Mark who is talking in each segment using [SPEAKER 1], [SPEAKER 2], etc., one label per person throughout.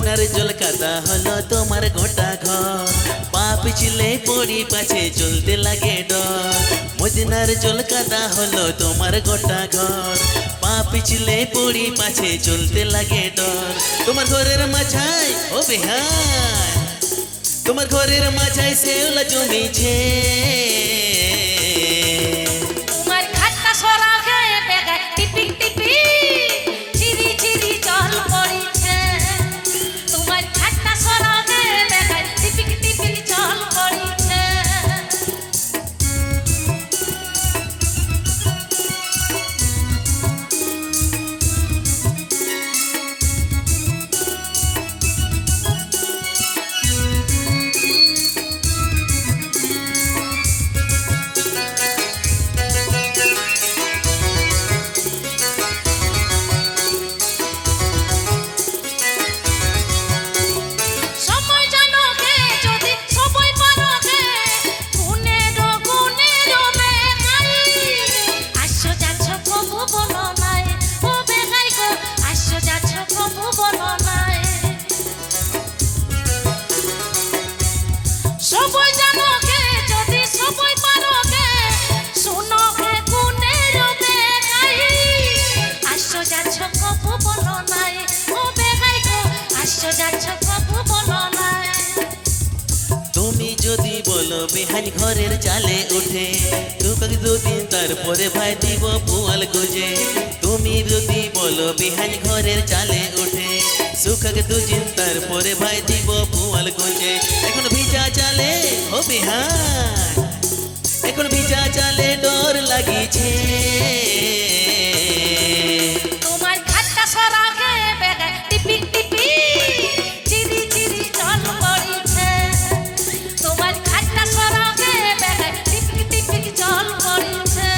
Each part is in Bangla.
[SPEAKER 1] মদিনার জল কাদা হলো তোমার গোটা ঘর, পা পিছলে পড়ি পাছে চলতে লাগে ডর। মদিনার জল কাদা হলো তোমার গোটা ঘর, পা পিছলে পড়ি পাছে চলতে লাগে ডর। তোমার ঘরের মাঝায় ও বেহায়, তোমার ঘরের মাঝায় শেওলা জমিছে।
[SPEAKER 2] তোমার খাটটা সরা গায়ে বেগায় টিপিক টিপি চিরি চিরি জল পড়িছে। তোমার খাটটা সরা গায়ে বেগায় টিপিক টিপিক জল পড়িছে।
[SPEAKER 1] তুমি যদি বলো বেহান ঘরের চালে উঠে, দুকাকে দুদিন তারপরে ভাই দিব পুয়াল গুজে। তুমি যদি বলো বেহান ঘরের চালে উঠে, সুখাকে দুদিন তারপরে ভাই দিব পুয়াল গুজে। এখন ভিজা চালে ও বেহান, এখন ভিজা চালে ডর লাগিছে।
[SPEAKER 2] তোমার খাটটা সরা গায়ে বেগায় টিপিক টিপি চিরি চিরি জল পড়িছে। তোমার খাটটা সরা গায়ে বেগায় টিপিক টিপিক জল পড়িছে।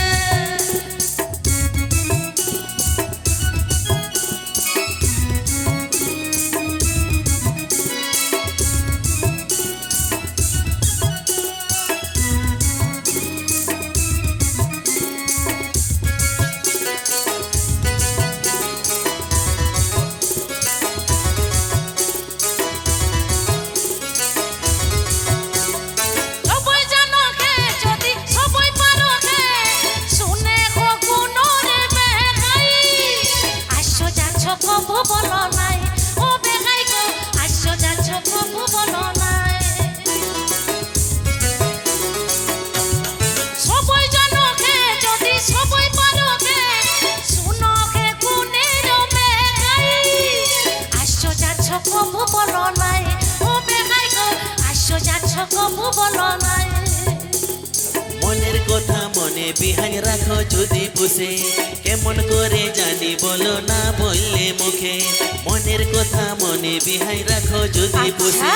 [SPEAKER 1] মনের কথা মনে বিহান রাখো যদি পুষে, কেমন করে জানি বলো না বললে মুখে। মনের কথা মনে বিহান রাখো যদি পুষে,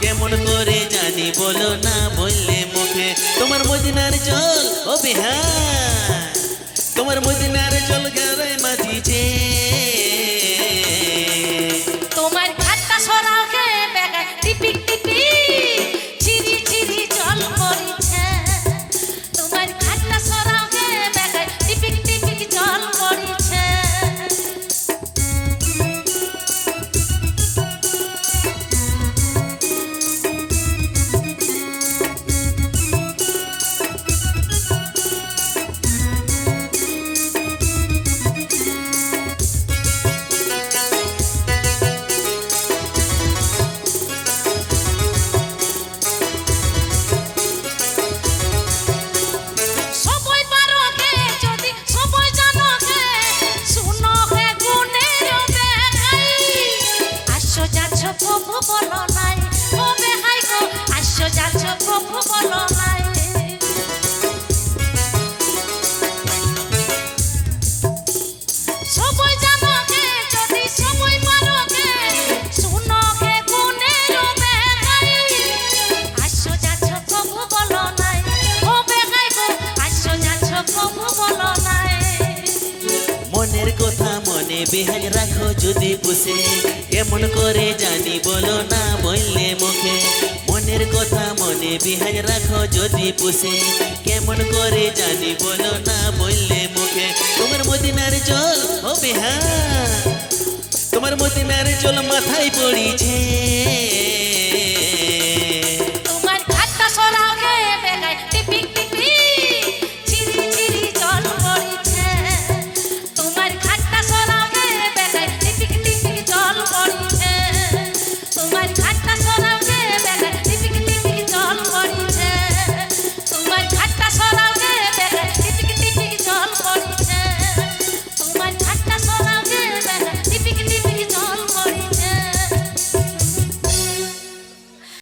[SPEAKER 1] কেমন করে জানি বলো না বললে মুখে। তোমার মদিনার জল ও বিহান, তোমার মদিনার জল গায়ে মাঝিছে।
[SPEAKER 2] তোমার খাটটা সরা গায়ে বেগায় টিপিক টিপি চিরি চিরি জল পড়িছে। তোমার খাটটা সরা গায়ে বেগায় টিপিক টিপিক জল পড়িছে।
[SPEAKER 1] মনের কথা মনে বিহান রাখো যদি পুষে, কেমন করে জানি বলো না বললে মুখে। মনের কথা মনে বিহান রাখো যদি পুষে, কেমন করে জানি বলো না বললে মুখে। তোমার মদিনার জল ও বিহান, তোমার তোমার মতিনের জল মাথায় পড়িছে